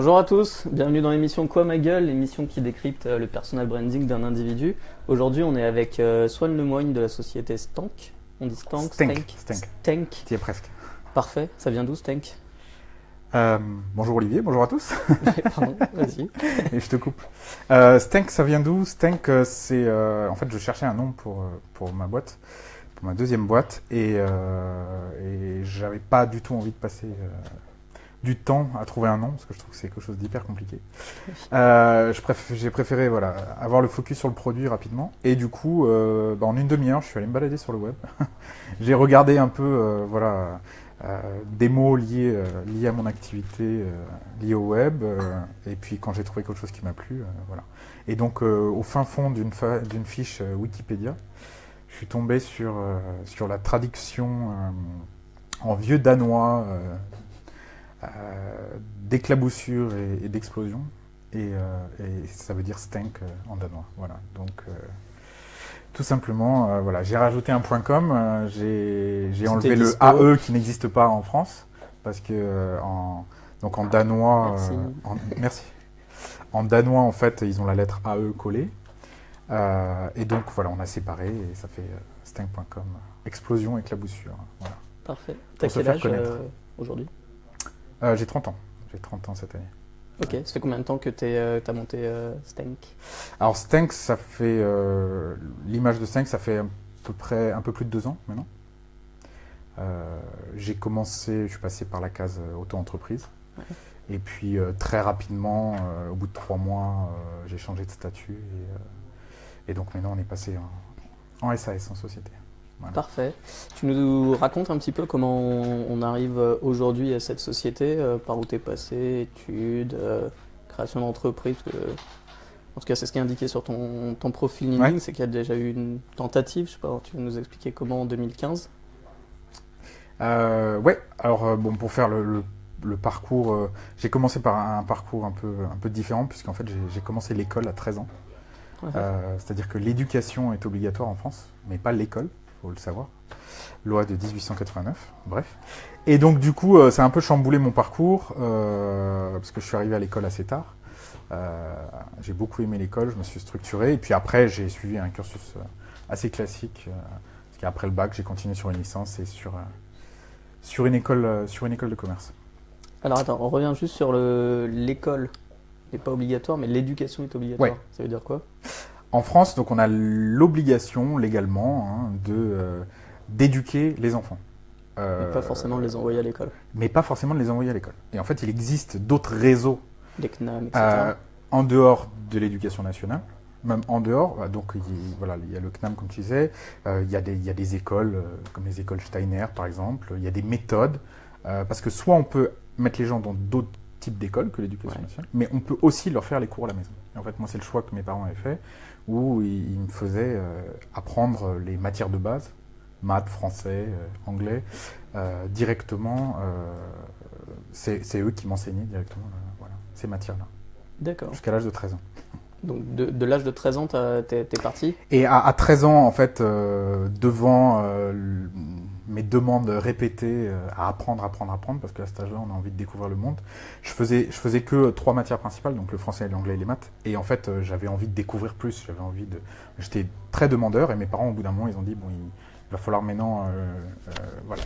Bonjour à tous, bienvenue dans l'émission Quoi ma gueule, l'émission qui décrypte le personal branding d'un individu. Aujourd'hui, on est avec Swan Lemoigne de la société Stank. On dit Stank, Stank. Stank. T'y es presque. Parfait, ça vient d'où Stank? Bonjour Olivier, bonjour à tous. Pardon, vas-y. Et je te coupe. Stank, ça vient d'où? Stank, c'est... en fait, je cherchais un nom pour ma boîte, pour ma deuxième boîte, et j'avais pas du tout envie de passer du temps à trouver un nom, parce que je trouve que c'est quelque chose d'hyper compliqué. J'ai préféré voilà, avoir le focus sur le produit rapidement, et du coup, en une demi-heure, je suis allé me balader sur le web. J'ai regardé un peu, des mots liés à mon activité, liés au web, et puis quand j'ai trouvé quelque chose qui m'a plu, voilà. Et donc, au fin fond d'une fiche Wikipédia, je suis tombé sur la traduction en vieux danois d'éclaboussure et d'explosion, et ça veut dire stank en danois. Voilà. Donc, tout simplement, voilà, j'ai rajouté un .com, j'ai enlevé le AE qui n'existe pas en France, parce que donc en danois, merci. En danois, en fait, ils ont la lettre AE collée, et donc voilà, on a séparé et ça fait stank.com, explosion, éclaboussure. Voilà. Parfait. T'as quel âge aujourd'hui? J'ai 30 ans. J'ai 30 ans cette année. Ok, ça fait combien de temps que t'as monté Stank? Alors Stank, ça fait l'image de Stank, ça fait à peu près un peu plus de 2 ans maintenant. J'ai commencé, je suis passé par la case auto-entreprise, ouais. Et puis très rapidement, au bout de 3 mois, j'ai changé de statut et donc maintenant on est passé en SAS, en société. Voilà. Parfait. Tu nous racontes un petit peu comment on arrive aujourd'hui à cette société, par où tu es passé, études, création d'entreprise. En tout cas, c'est ce qui est indiqué sur ton profil LinkedIn, ouais. C'est qu'il y a déjà eu une tentative. Je sais pas, tu veux nous expliquer comment en 2015? Ouais, alors bon, pour faire le parcours, j'ai commencé par un parcours un peu différent, puisqu'en fait j'ai commencé l'école à 13 ans. Ouais. C'est-à-dire que l'éducation est obligatoire en France, mais pas l'école. Faut le savoir, loi de 1889, bref. Et donc du coup, ça a un peu chamboulé mon parcours, parce que je suis arrivé à l'école assez tard. J'ai beaucoup aimé l'école, je me suis structuré, et puis après j'ai suivi un cursus assez classique, parce qu'après le bac, j'ai continué sur une licence et sur une école de commerce. Alors attends, on revient juste sur l'école n'est pas obligatoire, mais l'éducation est obligatoire. Ouais. Ça veut dire quoi? En France, donc, on a l'obligation légalement d'éduquer les enfants. Mais pas forcément de les envoyer à l'école. Mais pas forcément de les envoyer à l'école. Et en fait, il existe d'autres réseaux les CNAM, etc. En dehors de l'éducation nationale, même en dehors. Donc, il y a le CNAM, comme tu disais. Il y a des écoles, comme les écoles Steiner, par exemple. Il y a des méthodes. Parce que soit on peut mettre les gens dans d'autres types d'écoles que l'éducation nationale, mais on peut aussi leur faire les cours à la maison. Et en fait, moi, c'est le choix que mes parents avaient fait, où ils me faisaient apprendre les matières de base, maths, français, anglais, directement. C'est eux qui m'enseignaient directement voilà, ces matières-là. D'accord. Jusqu'à l'âge de 13 ans. Donc de l'âge de 13 ans, t'es parti? Et à 13 ans, en fait, devant mes demandes répétées à apprendre, parce qu'à cet âge-là, on a envie de découvrir le monde, je faisais que 3 matières principales, donc le français, l'anglais et les maths. Et en fait, j'avais envie de découvrir plus. J'étais très demandeur, et mes parents, au bout d'un moment, ils ont dit, bon, il va falloir maintenant voilà,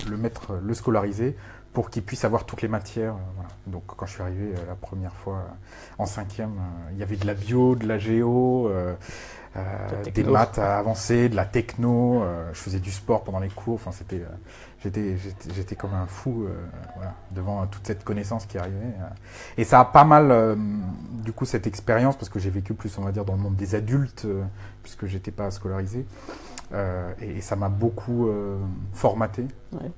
le scolariser pour qu'il puisse avoir toutes les matières. Voilà. Donc quand je suis arrivé la première fois en 5e, il y avait de la bio, de la géo, des maths avancées, de la techno, je faisais du sport pendant les cours, enfin, j'étais comme un fou voilà, devant toute cette connaissance qui arrivait. Et ça a pas mal, du coup, cette expérience, parce que j'ai vécu plus, on va dire, dans le monde des adultes, puisque j'étais pas scolarisé, et ça m'a beaucoup formaté. Ouais.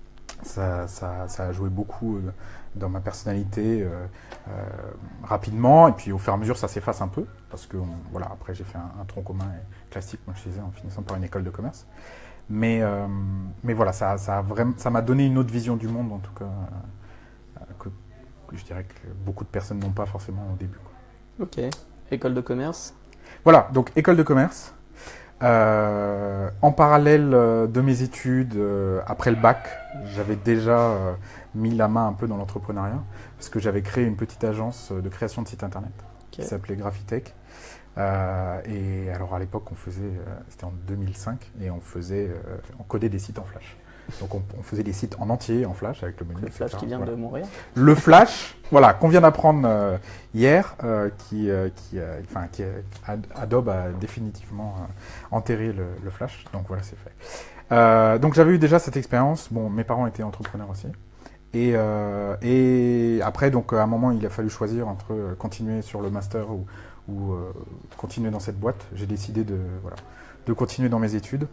Ça a joué beaucoup dans ma personnalité rapidement, et puis au fur et à mesure ça s'efface un peu, parce que voilà, après j'ai fait un tronc commun classique, moi je disais, en finissant par une école de commerce. Mais voilà, ça m'a donné une autre vision du monde, en tout cas, que je dirais que beaucoup de personnes n'ont pas forcément au début, quoi. Ok, école de commerce. Voilà, donc école de commerce. En parallèle de mes études, après le bac, j'avais déjà mis la main un peu dans l'entrepreneuriat parce que j'avais créé une petite agence de création de sites internet qui s'appelait Graphitech. Et alors à l'époque, c'était en 2005, et on codait des sites en Flash. Donc on faisait des sites en entier en Flash avec le menu. Le Flash qui vient de Montréal. Le Flash, voilà, qu'on vient d'apprendre hier, Adobe a définitivement enterré le Flash. Donc voilà, c'est fait. Donc j'avais eu déjà cette expérience. Bon, mes parents étaient entrepreneurs aussi. Et après, donc à un moment, il a fallu choisir entre continuer sur le master ou continuer dans cette boîte. J'ai décidé de continuer dans mes études.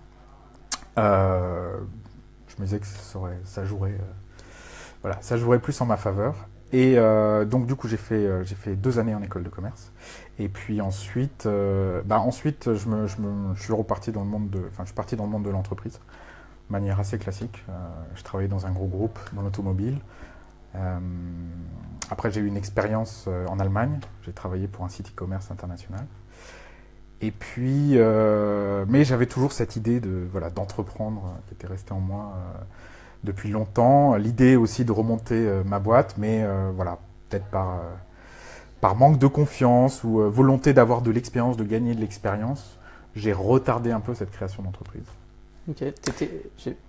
Je me disais que ça jouerait plus en ma faveur. Et donc du coup, j'ai fait 2 années en école de commerce. Et puis ensuite, je suis reparti dans le monde je suis parti dans le monde de l'entreprise, de manière assez classique. Je travaillais dans un gros groupe dans l'automobile. Après, j'ai eu une expérience en Allemagne. J'ai travaillé pour un site e-commerce international. Et puis, mais j'avais toujours cette idée d'entreprendre qui était restée en moi depuis longtemps. L'idée aussi de remonter ma boîte, mais peut-être par manque de confiance ou volonté d'avoir de l'expérience, de gagner de l'expérience, j'ai retardé un peu cette création d'entreprise. Ok,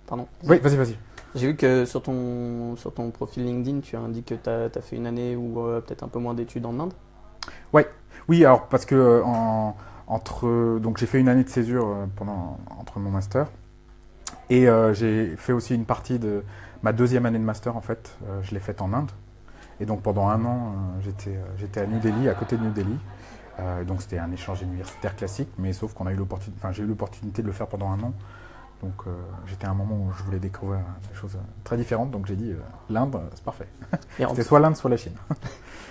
pardon. Oui, vas-y. J'ai vu que sur ton profil LinkedIn, tu indiques que tu as fait une année ou peut-être un peu moins d'études en Inde. Ouais. Oui, alors parce que donc j'ai fait une année de césure entre mon master, et j'ai fait aussi une partie de ma 2e année de master, en fait. Je l'ai faite en Inde, et donc pendant 1 an, j'étais à New Delhi, à côté de New Delhi. Donc c'était un échange universitaire classique, mais sauf qu'on a eu j'ai eu l'opportunité de le faire pendant 1 an. Donc j'étais à un moment où je voulais découvrir des choses très différentes, donc j'ai dit l'Inde, c'est parfait. C'était soit l'Inde, soit la Chine.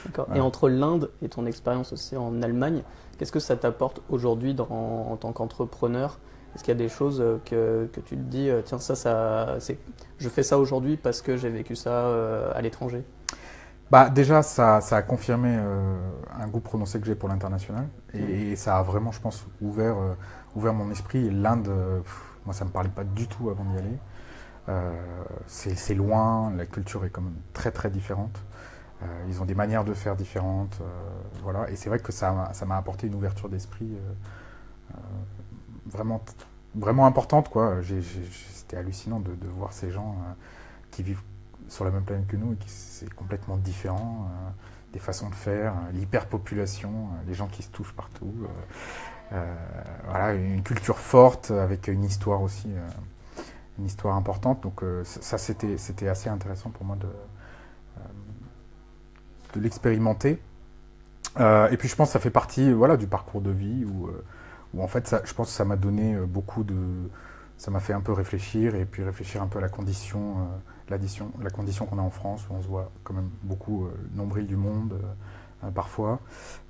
D'accord. Voilà. Et entre l'Inde et ton expérience aussi en Allemagne, qu'est-ce que ça t'apporte aujourd'hui en tant qu'entrepreneur? Est-ce qu'il y a des choses que tu te dis, tiens, je fais ça aujourd'hui parce que j'ai vécu ça à l'étranger? Déjà, ça a confirmé un goût prononcé que j'ai pour l'international, et ça a vraiment, je pense, ouvert mon esprit. L'Inde, moi, ça ne me parlait pas du tout avant d'y aller. C'est loin, la culture est quand même très très différente. Ils ont des manières de faire différentes, voilà. Et c'est vrai que ça m'a apporté une ouverture d'esprit vraiment importante, quoi. C'était hallucinant de voir ces gens qui vivent sur la même planète que nous, et c'est complètement différent, des façons de faire, l'hyperpopulation, les gens qui se touchent partout. Voilà, une culture forte avec une histoire aussi, une histoire importante. Donc ça, c'était assez intéressant pour moi de l'expérimenter. Et puis je pense que ça fait partie du parcours de vie où en fait je pense que ça m'a donné ça m'a fait un peu réfléchir, et puis réfléchir un peu à la condition qu'on a en France, où on se voit quand même beaucoup nombril du monde parfois.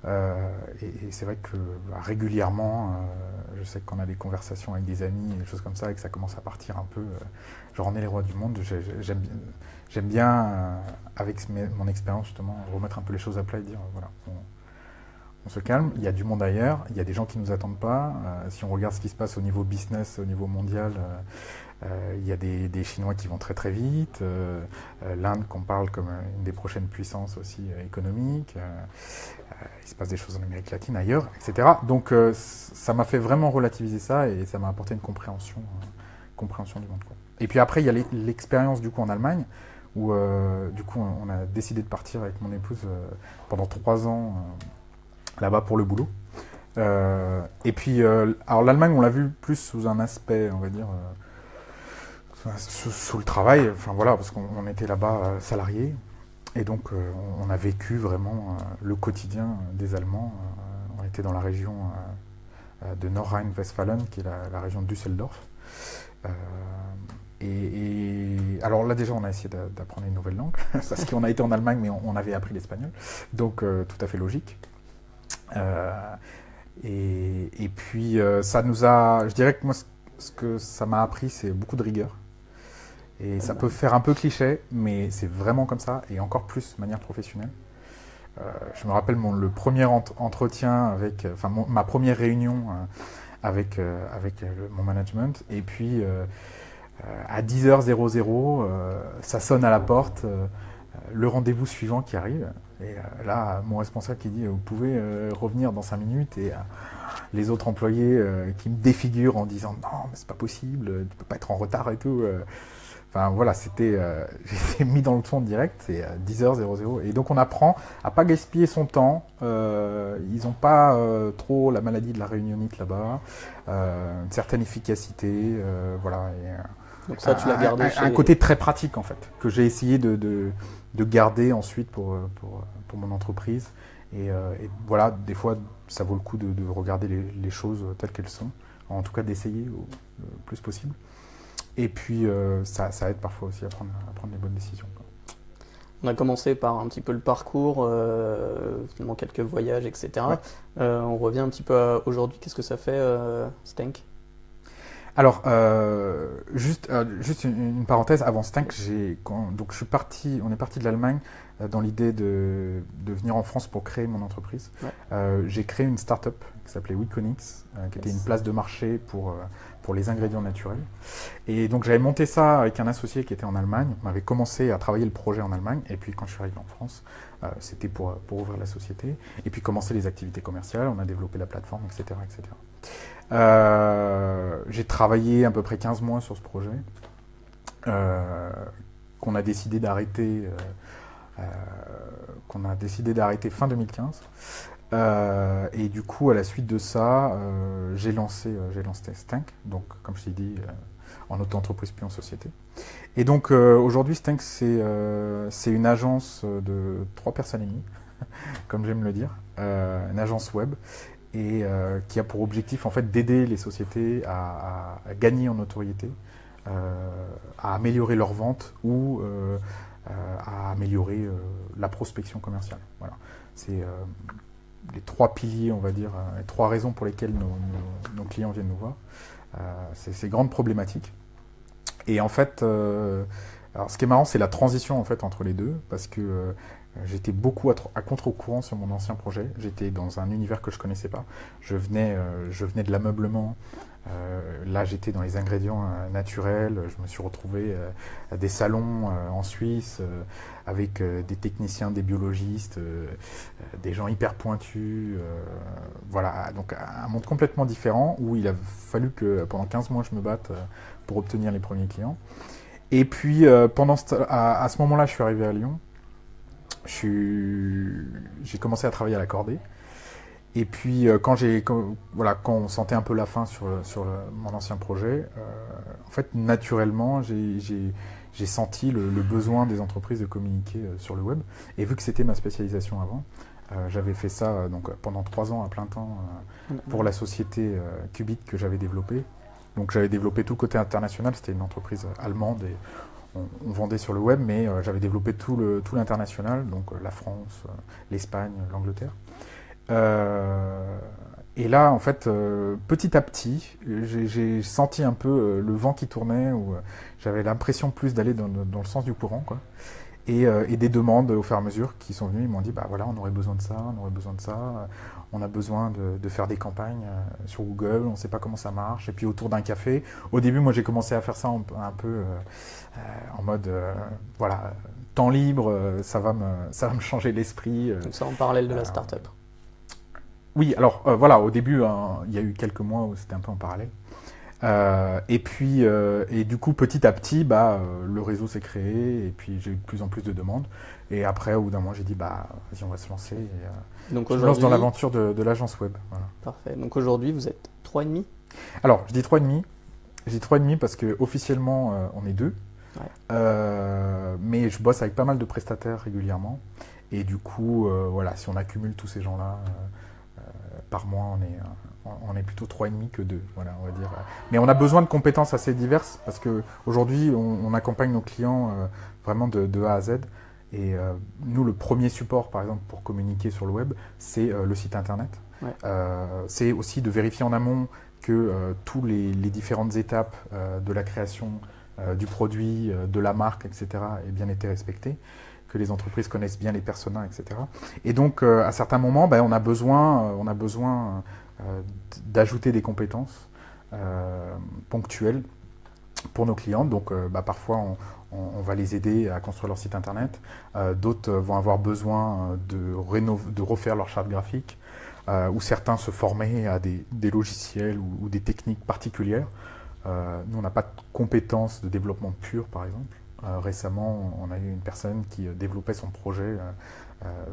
Et c'est vrai que régulièrement, je sais que quand on a des conversations avec des amis et des choses comme ça, et que ça commence à partir un peu, genre on est les rois du monde, j'aime bien, avec mon expérience justement, remettre un peu les choses à plat et dire voilà, on se calme, il y a du monde ailleurs, il y a des gens qui ne nous attendent pas. Si on regarde ce qui se passe au niveau business, au niveau mondial, il y a des Chinois qui vont très très vite, l'Inde qu'on parle comme une des prochaines puissances aussi économiques, il se passe des choses en Amérique latine, ailleurs, etc. Donc ça m'a fait vraiment relativiser ça, et ça m'a apporté une compréhension du monde, quoi. Et puis après, il y a l'expérience du coup en Allemagne, où du coup on a décidé de partir avec mon épouse pendant 3 ans là-bas pour le boulot. Et puis, alors l'Allemagne, on l'a vu plus sous un aspect, on va dire, sous le travail, enfin voilà, parce qu'on était là-bas salariés, et donc on a vécu vraiment le quotidien des Allemands. On était dans la région de Nordrhein-Westfalen, qui est la région de Düsseldorf. Et alors là déjà on a essayé d'apprendre une nouvelle langue, parce qu'on a été en Allemagne, mais on avait appris l'espagnol, donc tout à fait logique. Et puis ça nous a, je dirais que moi ce que ça m'a appris, c'est beaucoup de rigueur, et ça peut faire un peu cliché, mais c'est vraiment comme ça, et encore plus de manière professionnelle. Je me rappelle le premier entretien ma première réunion mon management. Et puis à 10h00, ça sonne à la porte, le rendez-vous suivant qui arrive. Et là, mon responsable qui dit vous pouvez revenir dans 5 minutes, et les autres employés qui me défigurent en disant non, mais c'est pas possible, tu peux pas être en retard et tout. Enfin voilà, j'ai été mis dans le ton direct, c'est 10h00. Et donc on apprend à pas gaspiller son temps. Ils n'ont pas trop la maladie de la réunionnite là-bas, une certaine efficacité, voilà. Donc ça, tu l'as gardé un côté très pratique en fait, que j'ai essayé de garder ensuite pour mon entreprise. Et voilà, des fois, ça vaut le coup de regarder les choses telles qu'elles sont, en tout cas d'essayer le plus possible. Et puis, ça aide parfois aussi à prendre les bonnes décisions, quoi. On a commencé par un petit peu le parcours, finalement quelques voyages, etc. Ouais. On revient un petit peu à aujourd'hui. Qu'est-ce que ça fait, Stenk? Alors, juste une parenthèse, avant Stenk, donc on est parti de l'Allemagne dans l'idée de venir en France pour créer mon entreprise. Ouais. J'ai créé une start-up qui s'appelait Weconix, qui était une place de marché pour les ingrédients naturels. Et donc j'avais monté ça avec un associé qui était en Allemagne. On avait commencé à travailler le projet en Allemagne, et puis quand je suis arrivé en France, c'était pour ouvrir la société, et puis commencer les activités commerciales. On a développé la plateforme, etc., etc. J'ai travaillé à peu près 15 mois sur ce projet, qu'on a décidé d'arrêter fin 2015. Et du coup, à la suite de ça, j'ai lancé Stenk, donc comme je t'ai dit, en auto-entreprise puis en société. Et donc aujourd'hui, Stenk, c'est une agence de 3 personnes et demie, comme j'aime le dire, une agence web, et qui a pour objectif en fait d'aider les sociétés à gagner en notoriété, à améliorer leurs ventes ou à améliorer la prospection commerciale. Voilà. C'est les 3 piliers, on va dire, les 3 raisons pour lesquelles nos clients viennent nous voir. C'est ces grandes problématiques. Et en fait, alors ce qui est marrant, c'est la transition en fait entre les deux, parce que j'étais beaucoup à contre-courant sur mon ancien projet. J'étais dans un univers que je connaissais pas. Je venais de l'ameublement. Là, j'étais dans les ingrédients naturels. Je me suis retrouvé à des salons en Suisse avec des techniciens, des biologistes, des gens hyper pointus. Voilà, donc un monde complètement différent où il a fallu que pendant 15 mois, je me batte pour obtenir les premiers clients. Et puis, à ce moment-là, je suis arrivé à Lyon. J'ai commencé à travailler à la cordée. Et puis, quand on sentait un peu la fin sur mon ancien projet, en fait, naturellement, j'ai senti le besoin des entreprises de communiquer sur le web. Et vu que c'était ma spécialisation avant, j'avais fait ça donc, pendant 3 ans à plein temps pour la société Qubit que j'avais développée. Donc, j'avais développé tout le côté international. C'était une entreprise allemande et on vendait sur le web, mais j'avais développé tout l'international, donc la France, l'Espagne, l'Angleterre. Et là, en fait, petit à petit, j'ai senti un peu le vent qui tournait, où j'avais l'impression plus d'aller dans le sens du courant, quoi. Et des demandes au fur et à mesure qui sont venues, ils m'ont dit, bah voilà, on aurait besoin de ça, on a besoin de faire des campagnes sur Google, on ne sait pas comment ça marche, et puis autour d'un café. Au début, moi, j'ai commencé à faire ça un peu en mode, voilà, temps libre, ça va me changer l'esprit. Donc ça en parallèle de la start-up. Oui, alors voilà, au début, il y a eu quelques mois où c'était un peu en parallèle. Et puis, et du coup, petit à petit, le réseau s'est créé, et puis j'ai eu de plus en plus de demandes. Et après, au bout d'un moment, j'ai dit, vas-y, on va se lancer. Et, donc je me lance dans l'aventure de l'agence web. Voilà. Parfait. Donc aujourd'hui, vous êtes 3,5 ? Alors, je dis 3,5. Je dis 3,5 parce qu'officiellement, on est 2. Ouais. Mais je bosse avec pas mal de prestataires régulièrement. Et du coup, voilà, si on accumule tous ces gens-là, par mois, on est plutôt 3,5 que 2, voilà, on va dire. Mais on a besoin de compétences assez diverses parce qu'aujourd'hui, on accompagne nos clients vraiment de A à Z. Et nous, le premier support, par exemple, pour communiquer sur le web, c'est le site internet. Ouais. C'est aussi de vérifier en amont que toutes les différentes étapes de la création du produit, de la marque, etc., aient bien été respectées. que les entreprises connaissent bien les personas, etc. Et donc, à certains moments, on a besoin d'ajouter des compétences ponctuelles pour nos clients. Donc, parfois, on va les aider à construire leur site internet. D'autres vont avoir besoin de refaire leur charte graphique, ou certains se former à des logiciels ou des techniques particulières. Nous, on n'a pas de compétences de développement pur, par exemple. Récemment, on a eu une personne qui développait son projet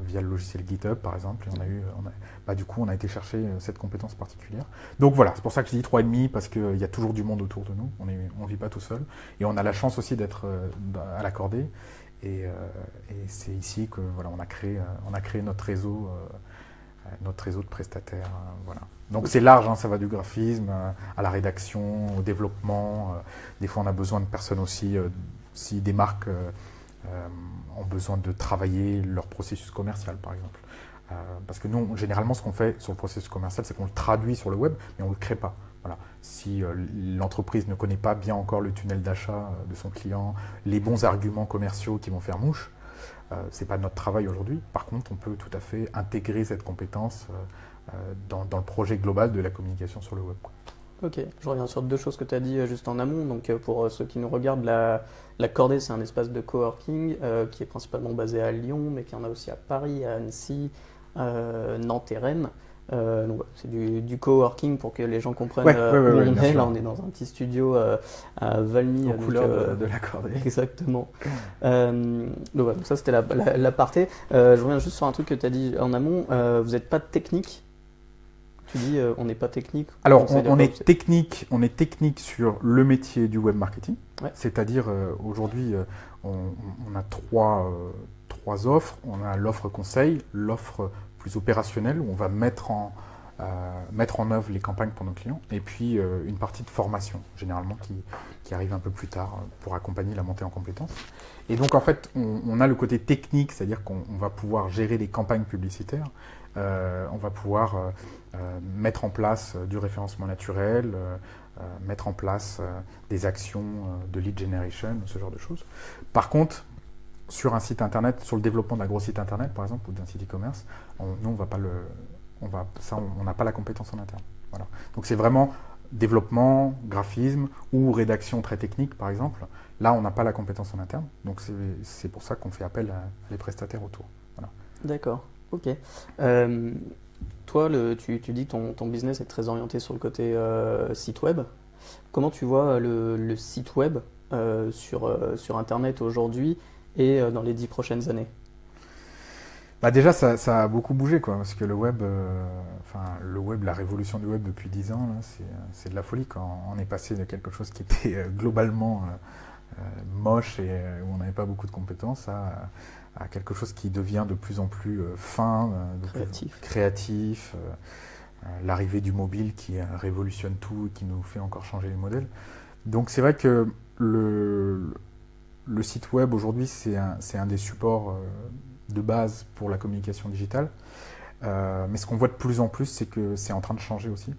via le logiciel GitHub, par exemple, et du coup, on a été chercher cette compétence particulière. Donc voilà, c'est pour ça que je dis 3,5, parce qu'il y a toujours du monde autour de nous, on ne vit pas tout seul, et on a la chance aussi d'être à l'accordé, et c'est ici que voilà, on a créé notre réseau de prestataires. Voilà. Donc c'est large, hein, ça va du graphisme à la rédaction, au développement. Des fois, on a besoin de personnes aussi, si des marques ont besoin de travailler leur processus commercial, par exemple. Parce que nous, généralement, ce qu'on fait sur le processus commercial, c'est qu'on le traduit sur le web, mais on ne le crée pas. Voilà. Si l'entreprise ne connaît pas bien encore le tunnel d'achat de son client, les bons arguments commerciaux qui vont faire mouche, ce n'est pas notre travail aujourd'hui. Par contre, on peut tout à fait intégrer cette compétence dans le projet global de la communication sur le web. Ok, je reviens sur deux choses que tu as dit juste en amont. Donc, pour ceux qui nous regardent, la Cordée, c'est un espace de coworking qui est principalement basé à Lyon, mais qui en a aussi à Paris, à Annecy, Nantes et Rennes. Donc, c'est du coworking pour que les gens comprennent où on est. Là, on est dans un petit studio à Valmy. Aux couleurs de la Cordée. Exactement. Donc, ça, c'était l'aparté. Je reviens juste sur un truc que tu as dit en amont. Vous n'êtes pas technique. Tu dis on n'est pas technique. Alors on est technique sur le métier du web marketing. Ouais. C'est-à-dire aujourd'hui on a trois offres. On a l'offre conseil, l'offre plus opérationnelle où on va mettre en œuvre les campagnes pour nos clients, et puis une partie de formation généralement qui arrive un peu plus tard pour accompagner la montée en compétences. Et donc en fait on a le côté technique, c'est-à-dire qu'on va pouvoir gérer les campagnes publicitaires. On va pouvoir mettre en place du référencement naturel, mettre en place des actions de lead generation, ce genre de choses. Par contre, sur un site internet, sur le développement d'un gros site internet par exemple, ou d'un site e-commerce, nous on n'a pas la compétence en interne. Voilà. Donc c'est vraiment développement, graphisme ou rédaction très technique par exemple. Là, on n'a pas la compétence en interne, donc c'est pour ça qu'on fait appel à les prestataires autour. Voilà. D'accord. Ok. Toi, tu dis que ton business est très orienté sur le côté site web. Comment tu vois le site web sur Internet aujourd'hui et dans les 10 prochaines années? Déjà, ça a beaucoup bougé, quoi, parce que le web, la révolution du web depuis 10 ans, là, c'est de la folie. Quand on est passé de quelque chose qui était globalement moche et où on n'avait pas beaucoup de compétences à quelque chose qui devient de plus en plus fin, créatif, l'arrivée du mobile qui révolutionne tout et qui nous fait encore changer les modèles. Donc c'est vrai que le site web aujourd'hui c'est un des supports de base pour la communication digitale, mais ce qu'on voit de plus en plus c'est que c'est en train de changer aussi.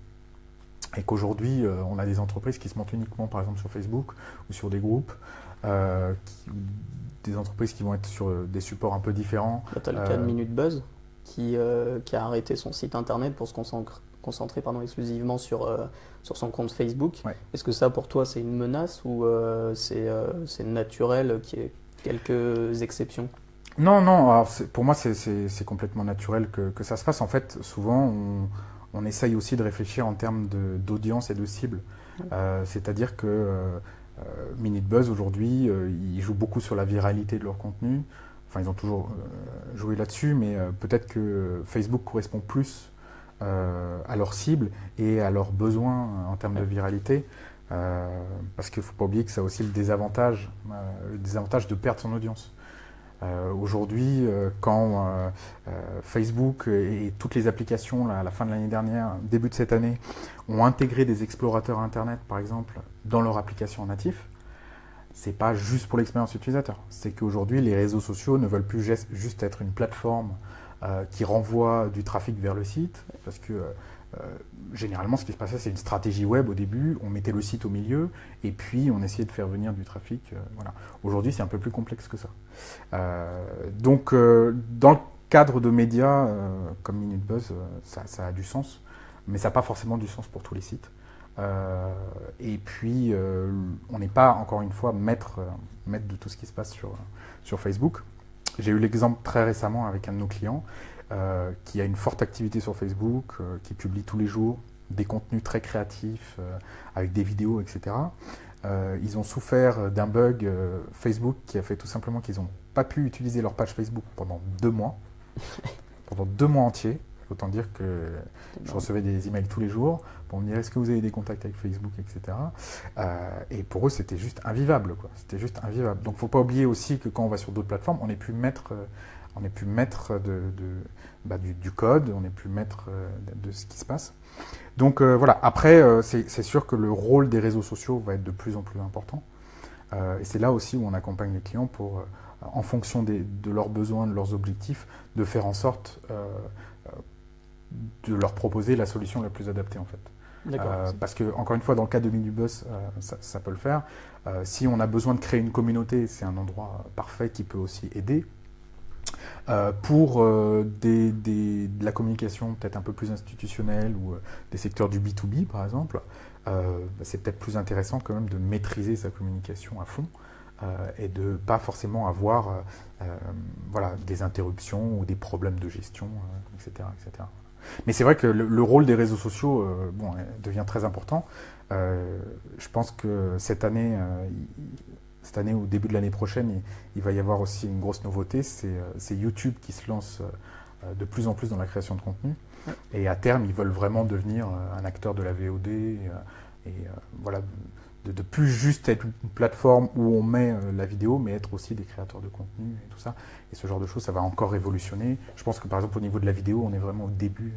Et qu'aujourd'hui, on a des entreprises qui se montent uniquement, par exemple, sur Facebook ou sur des groupes, des entreprises qui vont être sur des supports un peu différents. Tu as le cas de Minute Buzz qui a arrêté son site internet pour se concentrer exclusivement sur son compte Facebook. Ouais. Est-ce que ça, pour toi, c'est une menace ou c'est naturel qu'il y ait quelques exceptions? Non. Alors pour moi, c'est complètement naturel que ça se fasse. En fait, souvent, on essaye aussi de réfléchir en termes d'audience et de cible. C'est-à-dire que Minute Buzz, aujourd'hui, ils jouent beaucoup sur la viralité de leur contenu. Enfin, ils ont toujours joué là-dessus, mais peut-être que Facebook correspond plus à leur cible et à leurs besoins en termes de viralité. Parce qu'il ne faut pas oublier que ça a aussi le désavantage de perdre son audience. Aujourd'hui, quand Facebook et toutes les applications à la fin de l'année dernière, début de cette année, ont intégré des explorateurs Internet, par exemple, dans leur application natif, c'est pas juste pour l'expérience utilisateur. C'est qu'aujourd'hui, les réseaux sociaux ne veulent plus juste être une plateforme qui renvoie du trafic vers le site, parce que généralement, ce qui se passait, c'est une stratégie web au début. On mettait le site au milieu et puis on essayait de faire venir du trafic. Voilà. Aujourd'hui, c'est un peu plus complexe que ça. Donc, dans le cadre de médias comme Minute Buzz, ça a du sens, mais ça n'a pas forcément du sens pour tous les sites. Et puis, on n'est pas, encore une fois, maître de tout ce qui se passe sur Facebook. J'ai eu l'exemple très récemment avec un de nos clients qui a une forte activité sur Facebook, qui publie tous les jours des contenus très créatifs avec des vidéos, etc. Ils ont souffert d'un bug Facebook qui a fait tout simplement qu'ils n'ont pas pu utiliser leur page Facebook pendant 2 mois. Pendant 2 mois entiers. Autant dire que je recevais des emails tous les jours pour me dire est-ce que vous avez des contacts avec Facebook, etc. Et pour eux, c'était juste invivable, quoi. C'était juste invivable. Donc, il ne faut pas oublier aussi que quand on va sur d'autres plateformes, on n'est plus maître du code, on n'est plus maître de ce qui se passe. Donc, voilà. Après, c'est sûr que le rôle des réseaux sociaux va être de plus en plus important. Et c'est là aussi où on accompagne les clients pour, en fonction de leurs besoins, de leurs objectifs, de faire en sorte de leur proposer la solution la plus adaptée en fait. Parce que, encore une fois, dans le cas de Minibus, ça peut le faire. Si on a besoin de créer une communauté, c'est un endroit parfait qui peut aussi aider. Pour de la communication peut-être un peu plus institutionnelle ou des secteurs du B2B par exemple, c'est peut-être plus intéressant quand même de maîtriser sa communication à fond et de ne pas forcément avoir des interruptions ou des problèmes de gestion, etc., etc. Mais c'est vrai que le rôle des réseaux sociaux devient très important. Je pense que cette année, au début de l'année prochaine, il va y avoir aussi une grosse nouveauté. C'est YouTube qui se lance de plus en plus dans la création de contenu. Et à terme, ils veulent vraiment devenir un acteur de la VOD. De plus juste être une plateforme où on met la vidéo, mais être aussi des créateurs de contenu et tout ça. Et ce genre de choses, ça va encore révolutionner. Je pense que par exemple au niveau de la vidéo, on est vraiment au début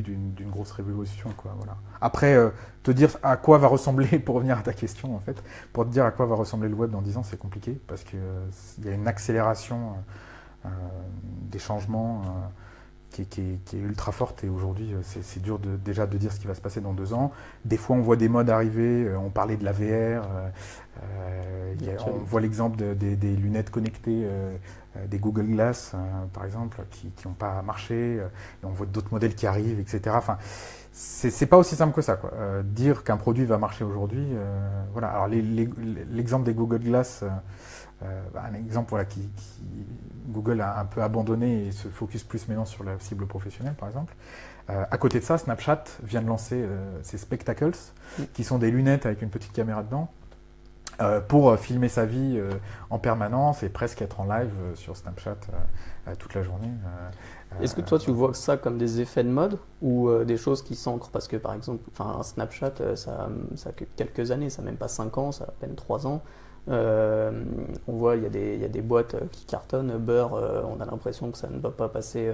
d'une grosse révolution, quoi. Voilà. Après, te dire à quoi va ressembler, pour revenir à ta question en fait, pour te dire à quoi va ressembler le web dans 10 ans, c'est compliqué parce qu'il y a une accélération des changements qui est ultra forte et aujourd'hui c'est dur déjà de dire ce qui va se passer dans 2 ans. Des fois on voit des modes arriver, on parlait de la VR, on voit l'exemple des lunettes connectées, des Google Glass par exemple, qui n'ont pas marché, et on voit d'autres modèles qui arrivent, etc. Enfin, c'est pas aussi simple que ça, quoi. Dire qu'un produit va marcher aujourd'hui, voilà. Alors l'exemple des Google Glass, un exemple Google a un peu abandonné et se focus plus maintenant sur la cible professionnelle, par exemple. À côté de ça, Snapchat vient de lancer ses Spectacles, qui sont des lunettes avec une petite caméra dedans, pour filmer sa vie en permanence et presque être en live sur Snapchat toute la journée. Est-ce que toi tu vois ça comme des effets de mode ou des choses qui s'ancrent? Parce que par exemple, Snapchat, ça a que quelques années, ça n'a même pas 5 ans, ça a à peine 3 ans. On voit il y a des boîtes qui cartonnent. Beurre, on a l'impression que ça ne va pas passer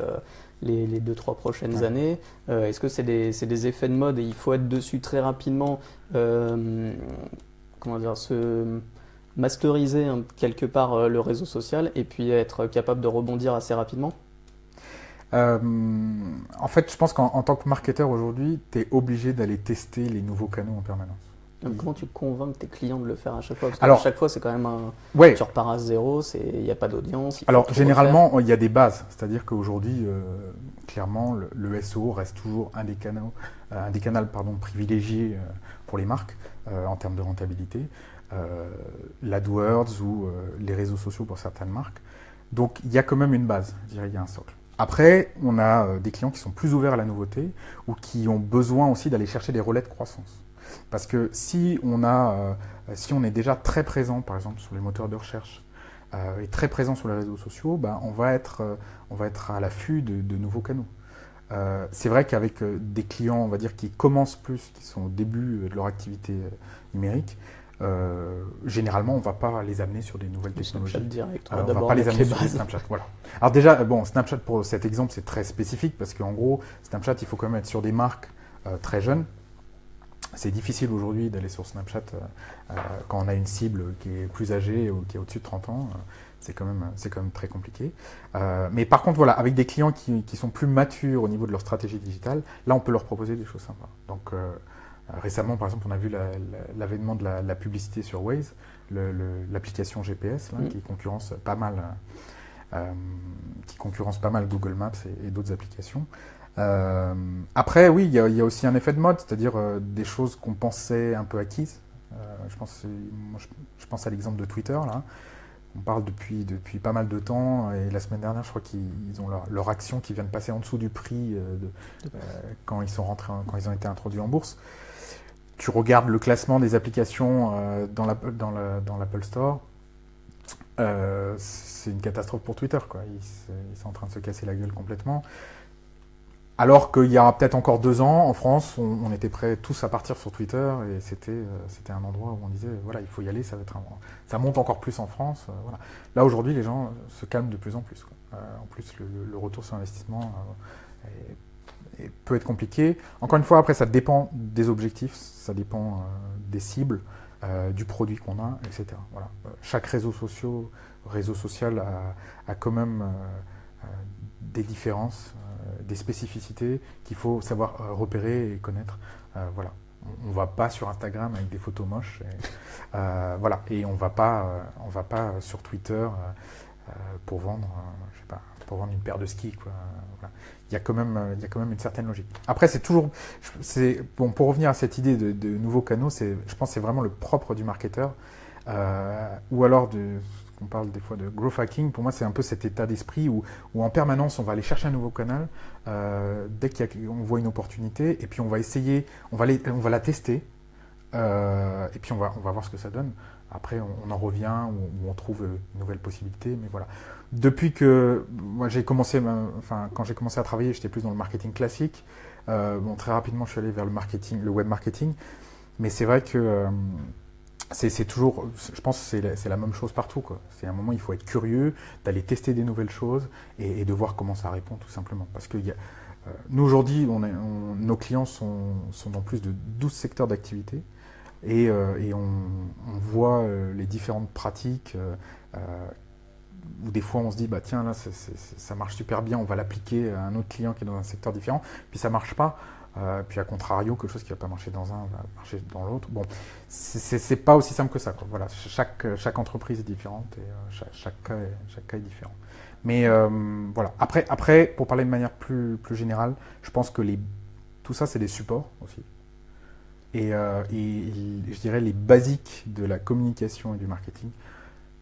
les 2-3 prochaines années. Est-ce que c'est des effets de mode et il faut être dessus très rapidement, se masteriser quelque part le réseau social et puis être capable de rebondir assez rapidement? En fait, je pense qu'en tant que marketeur aujourd'hui, tu es obligé d'aller tester les nouveaux canaux en permanence. Comment tu convaincs tes clients de le faire à chaque fois? Parce qu'à chaque fois, c'est quand même tu repars à zéro, il n'y a pas d'audience. Alors, généralement, il y a des bases. C'est-à-dire qu'aujourd'hui, clairement, le SEO reste toujours un des canaux privilégiés pour les marques en termes de rentabilité. L'AdWords ou les réseaux sociaux pour certaines marques. Donc, il y a quand même une base. Je dirais, il y a un socle. Après, on a des clients qui sont plus ouverts à la nouveauté ou qui ont besoin aussi d'aller chercher des relais de croissance. Parce que si on est déjà très présent, par exemple, sur les moteurs de recherche et très présent sur les réseaux sociaux, on va être à l'affût de nouveaux canaux. C'est vrai qu'avec des clients, on va dire, qui commencent plus, qui sont au début de leur activité numérique, généralement, on ne va pas les amener sur des nouvelles technologies. Snapchat direct. On ne va pas les amener sur Snapchat. Voilà. Alors déjà, Snapchat, pour cet exemple, c'est très spécifique parce qu'en gros, Snapchat, il faut quand même être sur des marques très jeunes. C'est difficile aujourd'hui d'aller sur Snapchat quand on a une cible qui est plus âgée ou qui est au-dessus de 30 ans. C'est quand même très compliqué. Mais par contre, voilà, avec des clients qui sont plus matures au niveau de leur stratégie digitale, là, on peut leur proposer des choses sympas. Donc, récemment, par exemple, on a vu l'avènement de la publicité sur Waze, l'application GPS, là, qui concurrence pas mal Google Maps et d'autres applications. Après, oui, il y a aussi un effet de mode, c'est-à-dire des choses qu'on pensait un peu acquises. Je pense à l'exemple de Twitter, là. On parle depuis pas mal de temps, et la semaine dernière, je crois qu'ils ont leur action qui vient de passer en dessous du prix quand ils ont été introduits en bourse. Tu regardes le classement des applications dans l'Apple Store, c'est une catastrophe pour Twitter, quoi. Ils sont en train de se casser la gueule complètement. Alors qu'il y a peut-être encore 2 ans, en France, on était prêts tous à partir sur Twitter, et c'était un endroit où on disait, voilà, il faut y aller, ça monte encore plus en France. Voilà. Là, aujourd'hui, les gens se calment de plus en plus, quoi. En plus, le retour sur investissement peut être compliqué. Encore une fois, après, ça dépend des objectifs, ça dépend des cibles, du produit qu'on a, etc. Voilà. Chaque réseau social a quand même des différences, des spécificités qu'il faut savoir repérer et connaître. Voilà. On ne va pas sur Instagram avec des photos moches. Voilà. Et on va pas sur Twitter pour vendre, je sais pas, pour vendre une paire de skis, quoi. Voilà. Il y a quand même une certaine logique. Après, bon, pour revenir à cette idée de nouveaux canaux, je pense que c'est vraiment le propre du marketeur, ou alors on parle des fois de growth hacking. Pour moi, c'est un peu cet état d'esprit où en permanence, on va aller chercher un nouveau canal dès qu'on voit une opportunité, et puis on va essayer, on va la tester, et puis on va voir ce que ça donne. Après, on en revient, ou on trouve une nouvelle possibilité, mais voilà. Depuis que moi quand j'ai commencé à travailler, j'étais plus dans le marketing classique. Bon, très rapidement, je suis allé vers le web marketing, mais c'est vrai que c'est toujours, je pense que c'est la même chose partout, quoi. C'est un moment, il faut être curieux, d'aller tester des nouvelles choses et de voir comment ça répond, tout simplement. Parce que nous, aujourd'hui, nos clients sont dans plus de 12 secteurs d'activité, et on voit les différentes pratiques où des fois on se dit, bah tiens, là ça marche super bien, on va l'appliquer à un autre client qui est dans un secteur différent, puis ça marche pas. Puis à contrario, quelque chose qui va pas marcher dans un va marcher dans l'autre. Bon, c'est pas aussi simple que ça, quoi. Voilà, chaque entreprise est différente, et chaque cas est différent. Mais voilà. Après, pour parler de manière plus générale, je pense que tout ça, c'est des supports aussi. Et je dirais les basiques de la communication et du marketing,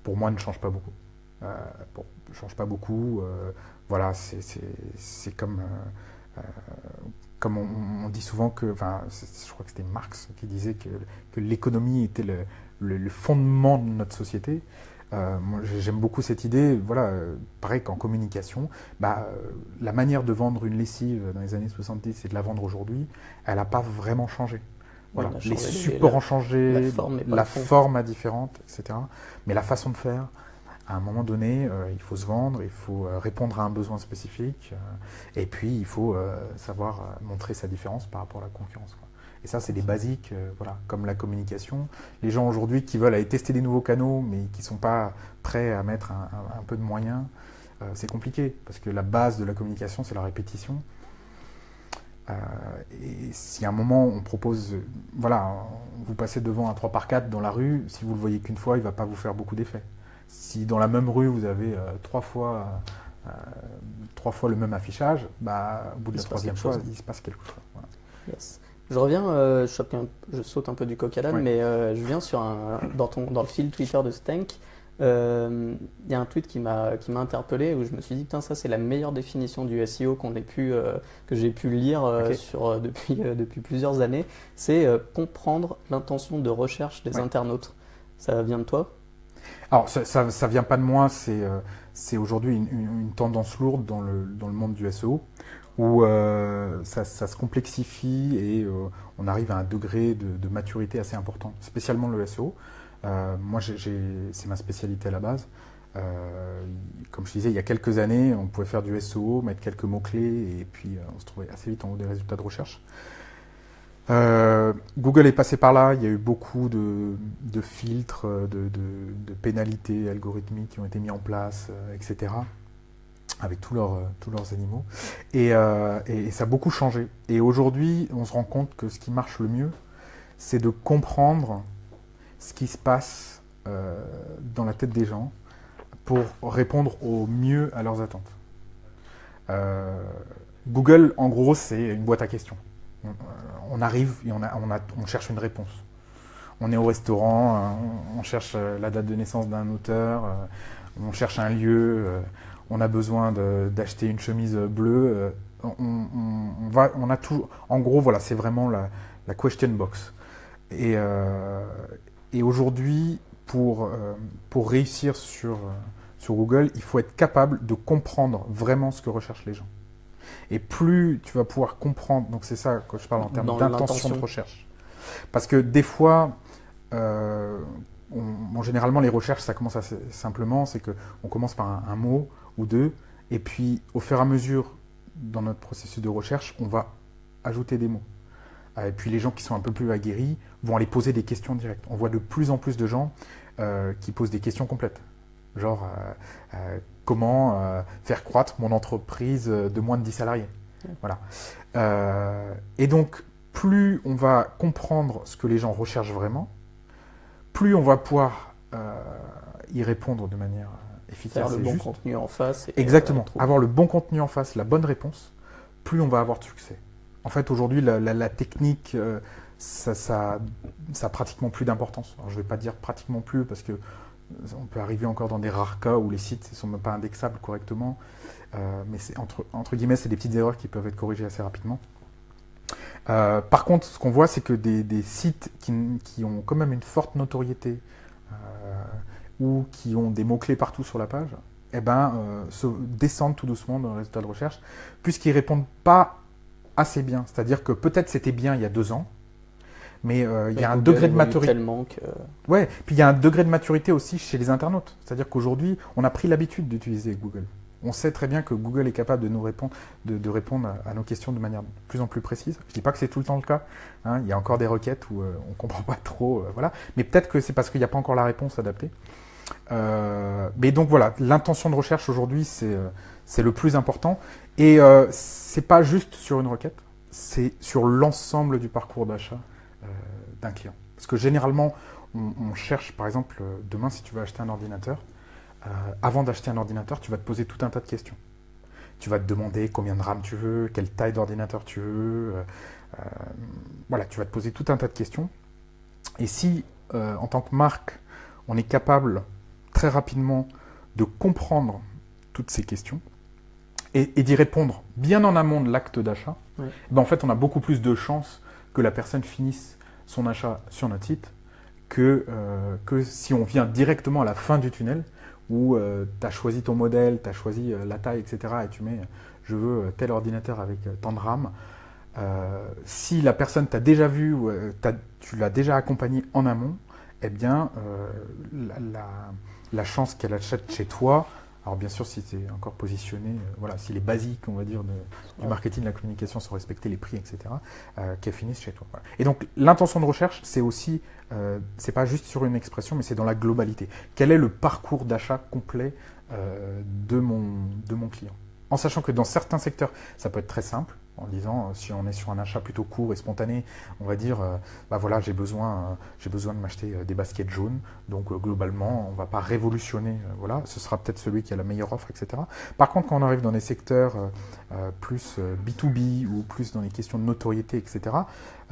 pour moi, ne changent pas beaucoup. Ne changent pas beaucoup. Voilà, c'est comme on dit souvent que, je crois que c'était Marx qui disait que l'économie était le fondement de notre société. Moi, j'aime beaucoup cette idée. Voilà, pareil qu'en communication, la manière de vendre une lessive dans les années 70 et de la vendre aujourd'hui, elle n'a pas vraiment changé. Voilà, les supports ont changé, la forme est différente, etc. Mais la façon de faire, à un moment donné, il faut se vendre, il faut répondre à un besoin spécifique, et puis il faut savoir montrer sa différence par rapport à la concurrence, quoi. Et ça, c'est des basiques, voilà, comme la communication. Les gens aujourd'hui qui veulent aller tester des nouveaux canaux, mais qui ne sont pas prêts à mettre un peu de moyens, c'est compliqué, parce que la base de la communication, c'est la répétition. Et si à un moment on propose, voilà, vous passez devant un 3x4 dans la rue, si vous le voyez qu'une fois, il ne va pas vous faire beaucoup d'effet. Si dans la même rue vous avez 3 fois le même affichage, au bout de la 3e fois, il se passe quelque chose. Voilà. Yes. Je reviens, je saute un peu du coq à l'âne, mais je viens dans le fil Twitter de Stank. Il y a un tweet qui m'a interpellé, où je me suis dit, putain, ça c'est la meilleure définition du SEO que j'ai pu lire depuis plusieurs années. C'est comprendre l'intention de recherche des internautes. Ça vient de toi ? Alors, ça vient pas de moi, c'est aujourd'hui une tendance lourde dans le monde du SEO, où ça se complexifie, et on arrive à un degré de maturité assez important, spécialement le SEO. Moi, c'est ma spécialité à la base. Comme je disais, il y a quelques années, on pouvait faire du SEO, mettre quelques mots-clés, et puis on se trouvait assez vite en haut des résultats de recherche. Google est passé par là, il y a eu beaucoup de filtres, de pénalités algorithmiques qui ont été mis en place, etc. Avec tous leurs animaux. Et ça a beaucoup changé. Et aujourd'hui, on se rend compte que ce qui marche le mieux, c'est de comprendre ce qui se passe dans la tête des gens pour répondre au mieux à leurs attentes. Google, en gros, c'est une boîte à questions. On arrive et on cherche une réponse. On est au restaurant, on cherche la date de naissance d'un auteur, on cherche un lieu, on a besoin d'acheter une chemise bleue. On a tout. En gros, voilà, c'est vraiment la question box. Et aujourd'hui, pour réussir sur Google, il faut être capable de comprendre vraiment ce que recherchent les gens. Et plus tu vas pouvoir comprendre, donc c'est ça que je parle en termes d'intention de recherche. Parce que des fois, généralement les recherches, ça commence assez simplement, c'est qu'on commence par un mot ou deux, et puis au fur et à mesure, dans notre processus de recherche, on va ajouter des mots. Et puis les gens qui sont un peu plus aguerris vont aller poser des questions directes. On voit de plus en plus de gens qui posent des questions complètes. Genre, comment faire croître mon entreprise de moins de 10 salariés. Voilà. Et donc, plus on va comprendre ce que les gens recherchent vraiment, plus on va pouvoir y répondre de manière efficace. Faire le bon contenu en face. Exactement. Avoir le bon contenu en face, la bonne réponse, plus on va avoir de succès. En fait, aujourd'hui, la technique, ça a pratiquement plus d'importance. Alors, je ne vais pas dire pratiquement plus parce que on peut arriver encore dans des rares cas où les sites ne sont même pas indexables correctement. Mais c'est, entre guillemets, c'est des petites erreurs qui peuvent être corrigées assez rapidement. Par contre, ce qu'on voit, c'est que des sites qui ont quand même une forte notoriété ou qui ont des mots-clés partout sur la page, se descendent tout doucement dans le résultat de recherche, puisqu'ils ne répondent pas assez bien. C'est-à-dire que peut-être c'était bien il y a 2 ans, mais il y a un degré de maturité. Ouais, puis il y a un degré de maturité aussi chez les internautes. C'est-à-dire qu'aujourd'hui, on a pris l'habitude d'utiliser Google. On sait très bien que Google est capable de nous répondre, de répondre à nos questions de manière de plus en plus précise. Je ne dis pas que c'est tout le temps le cas. Hein. Il y a encore des requêtes où on ne comprend pas trop. Voilà. Mais peut-être que c'est parce qu'il n'y a pas encore la réponse adaptée. Mais donc voilà, l'intention de recherche aujourd'hui, c'est le plus important. Et c'est pas juste sur une requête, c'est sur l'ensemble du parcours d'achat d'un client. Parce que généralement, on cherche, par exemple, demain, si tu veux acheter un ordinateur, avant d'acheter un ordinateur, tu vas te poser tout un tas de questions. Tu vas te demander combien de RAM tu veux, quelle taille d'ordinateur tu veux. Voilà, tu vas te poser tout un tas de questions. Et si, en tant que marque, on est capable très rapidement de comprendre toutes ces questions et d'y répondre bien en amont de l'acte d'achat, ouais. En fait, on a beaucoup plus de chances que la personne finisse son achat sur notre site que si on vient directement à la fin du tunnel où tu as choisi ton modèle, tu as choisi la taille, etc. et tu mets « je veux tel ordinateur avec tant de RAM ». Si la personne t'a déjà vu ou tu l'as déjà accompagné en amont, eh bien, la chance qu'elle achète chez toi, alors bien sûr si tu es encore positionné, voilà, si les basiques, on va dire, du marketing, de la communication sont respectés, les prix, etc., qu'elle finisse chez toi. Voilà. Et donc l'intention de recherche, c'est aussi, c'est pas juste sur une expression, mais c'est dans la globalité. Quel est le parcours d'achat complet de mon client? En sachant que dans certains secteurs, ça peut être très simple, en disant, si on est sur un achat plutôt court et spontané, on va dire, voilà, j'ai besoin de m'acheter des baskets jaunes, donc globalement, on ne va pas révolutionner, voilà, ce sera peut-être celui qui a la meilleure offre, etc. Par contre, quand on arrive dans des secteurs plus B2B ou plus dans les questions de notoriété, etc.,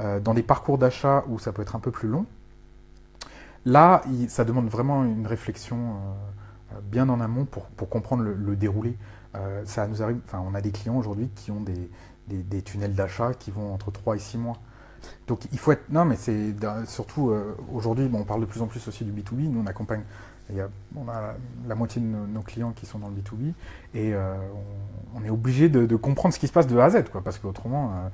dans des parcours d'achat où ça peut être un peu plus long, là, ça demande vraiment une réflexion bien en amont pour comprendre le déroulé. Ça nous arrive, enfin, on a des clients aujourd'hui qui ont des tunnels d'achat qui vont entre 3 et 6 mois. Donc il faut être... Non, mais c'est surtout aujourd'hui, on parle de plus en plus aussi du B2B. Nous, on accompagne... on a la moitié de nos clients qui sont dans le B2B et on est obligé de comprendre ce qui se passe de A à Z, quoi, parce qu'autrement,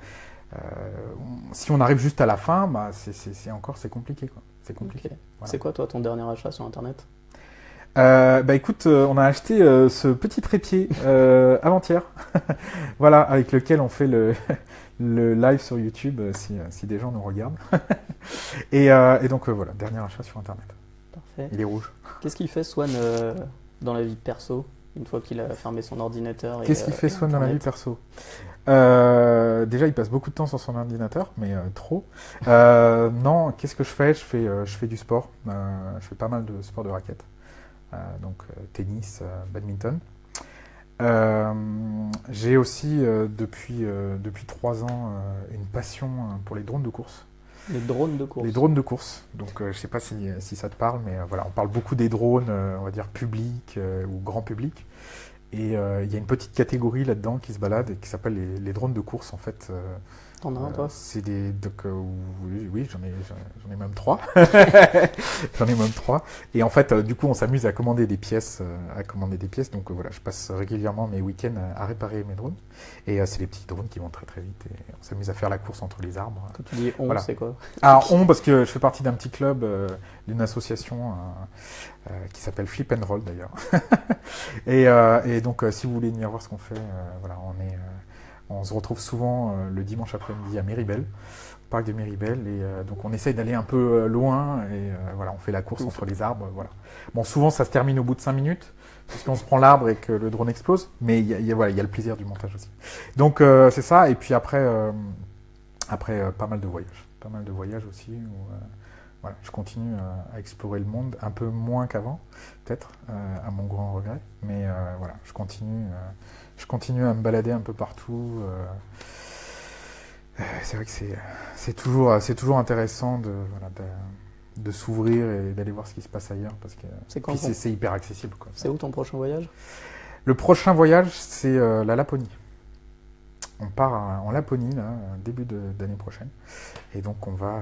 si on arrive juste à la fin, c'est compliqué, quoi. C'est compliqué. Okay. Voilà. C'est quoi, toi, ton dernier achat sur Internet ? Écoute, on a acheté ce petit trépied avant-hier, voilà, avec lequel on fait le live sur YouTube si des gens nous regardent. Et donc voilà, dernier achat sur Internet. Parfait. Il est rouge. Qu'est-ce qu'il fait Swan dans la vie perso, une fois qu'il a fermé son ordinateur? Qu'est-ce qu'il fait Swan dans la vie perso? Déjà, il passe beaucoup de temps sur son ordinateur, mais trop. Non, qu'est-ce que je fais? Je fais du sport. Je fais pas mal de sport de raquette. Donc tennis, badminton. J'ai aussi depuis 3 ans une passion pour les drones de course. Les drones de course. Les drones de course. Donc je sais pas si ça te parle, mais voilà, on parle beaucoup des drones, on va dire publics ou grand public. Et il y a une petite catégorie là-dedans qui se balade et qui s'appelle les drones de course en fait. T'en as un toi? C'est des donc oui, j'en ai même 3. J'en ai même 3. Et en fait du coup on s'amuse à commander des pièces donc voilà, je passe régulièrement mes week-ends à réparer mes drones et c'est des petits drones qui vont très très vite et on s'amuse à faire la course entre les arbres. Quand tu dis on, voilà. C'est quoi? Alors parce que je fais partie d'un petit club d'une association qui s'appelle Flip and Roll d'ailleurs. et donc si vous voulez venir voir ce qu'on fait, voilà, on se retrouve souvent le dimanche après-midi à Méribel, au parc de Méribel, et donc on essaye d'aller un peu loin, et voilà, on fait la course entre les arbres, voilà. Bon, souvent ça se termine au bout de 5 minutes, puisqu'on se prend l'arbre et que le drone explose, mais voilà, il y a le plaisir du montage aussi. Donc c'est ça, et puis après pas mal de voyages aussi, où voilà, je continue à explorer le monde, un peu moins qu'avant, peut-être, à mon grand regret, mais voilà, je continue à me balader un peu partout. C'est vrai que c'est toujours intéressant de s'ouvrir et d'aller voir ce qui se passe ailleurs, parce que c'est hyper accessible, quoi. C'est où ton prochain voyage? Le prochain voyage, c'est la Laponie. On part en Laponie là, début d'année prochaine, et donc on va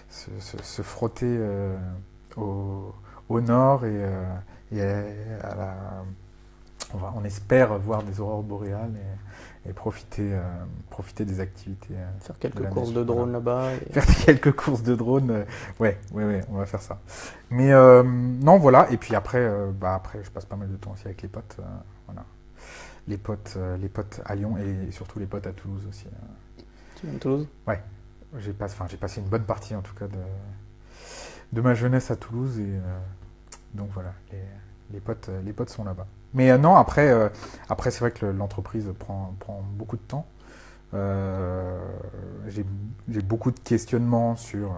se frotter au nord et on espère voir des aurores boréales et profiter des activités. Faire quelques courses de drone là-bas. Faire quelques courses de drone, ouais, on va faire ça. Mais non, voilà. Et puis après, je passe pas mal de temps aussi avec les potes. Voilà. Les potes à Lyon et surtout les potes à Toulouse aussi. Tu viens de Toulouse? Ouais. J'ai passé une bonne partie en tout cas de ma jeunesse à Toulouse et donc voilà, les potes sont là-bas. Mais non, après c'est vrai que l'entreprise prend beaucoup de temps. J'ai beaucoup de questionnements sur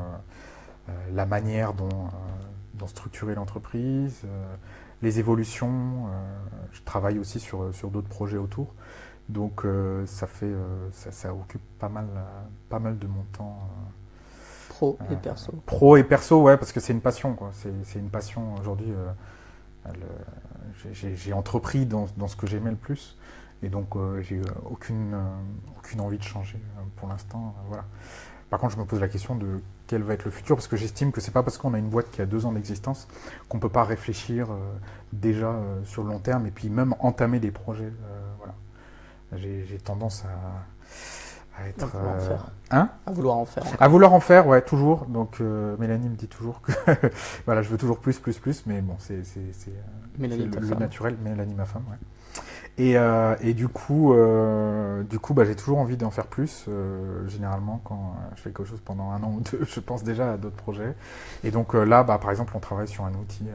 la manière dont structurer l'entreprise, les évolutions. Je travaille aussi sur d'autres projets autour. Donc ça occupe pas mal de mon temps. Pro et perso. Pro et perso, ouais, parce que c'est une passion, quoi. C'est une passion aujourd'hui. J'ai entrepris dans ce que j'aimais le plus, et donc j'ai aucune envie de changer pour l'instant. Voilà. Par contre, je me pose la question de quel va être le futur, parce que j'estime que c'est pas parce qu'on a une boîte qui a 2 ans d'existence qu'on peut pas réfléchir déjà sur le long terme et puis même entamer des projets. Voilà. J'ai tendance à être. À vouloir en faire. À vouloir en faire, ouais, toujours. Donc Mélanie me dit toujours que voilà, je veux toujours plus, mais bon, c'est le naturel. Mélanie, ma femme, ouais. Et du coup, j'ai toujours envie d'en faire plus. Généralement, quand je fais quelque chose pendant 1 an ou 2, je pense déjà à d'autres projets. Et donc là, par exemple, on travaille sur un outil.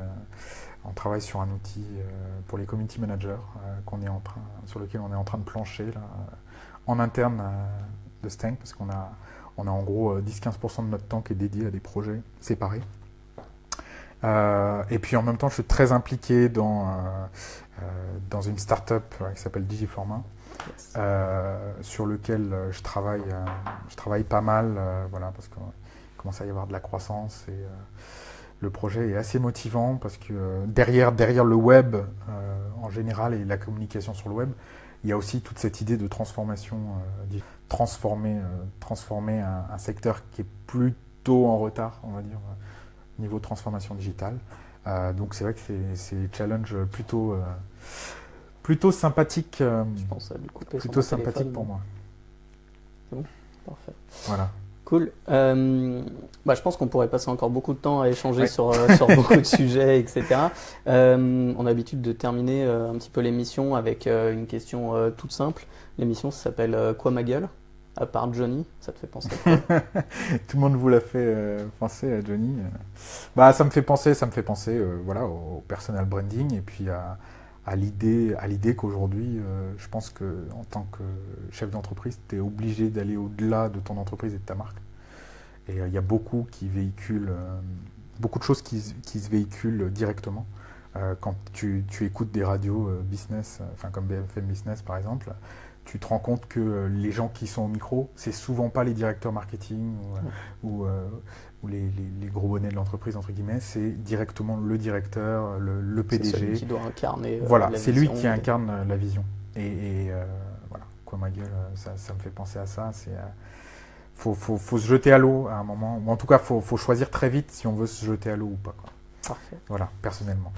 Pour les community managers sur lequel on est en train de plancher là, en interne de Stank, parce qu'on a en gros 10-15% de notre temps qui est dédié à des projets séparés. Et puis en même temps, je suis très impliqué dans une start-up qui s'appelle Digiforma, yes. Sur lequel je travaille pas mal, voilà, parce qu'il commence à y avoir de la croissance et le projet est assez motivant parce que derrière le web en général et la communication sur le web, il y a aussi toute cette idée de transformation, transformer un secteur qui est plutôt en retard, on va dire, niveau transformation digitale. Donc c'est vrai que c'est des challenges plutôt sympathiques. Je pense à lui couper plutôt sympathique pour moi. C'est bon, parfait. Voilà. Cool. Je pense qu'on pourrait passer encore beaucoup de temps à échanger Ouais. sur beaucoup de sujets, etc. On a l'habitude de terminer un petit peu l'émission avec une question toute simple. L'émission, ça s'appelle Quoi ma gueule? À part Johnny, ça te fait penser à quoi? Tout le monde vous l'a fait penser à Johnny. Ça me fait penser, voilà, au personal branding et puis à l'idée qu'aujourd'hui, je pense que en tant que chef d'entreprise, tu es obligé d'aller au-delà de ton entreprise et de ta marque. Et il y a beaucoup qui véhiculent, beaucoup de choses qui se véhiculent directement. Quand tu écoutes des radios business, comme BFM Business par exemple, tu te rends compte que les gens qui sont au micro, c'est souvent pas les directeurs marketing ou les gros bonnets de l'entreprise, entre guillemets, c'est directement le directeur, le C'est PDG. celui qui doit incarner Voilà, la c'est lui vision qui incarne la vision. Et voilà, quoi ma gueule, ça me fait penser à ça. Faut se jeter à l'eau à un moment, ou en tout cas, faut choisir très vite si on veut se jeter à l'eau ou pas, quoi. Parfait. Voilà, personnellement.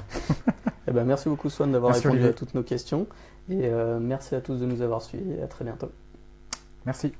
Merci beaucoup Swan d'avoir Merci, répondu Olivier. à toutes nos questions. Et merci à tous de nous avoir suivis et à très bientôt. Merci.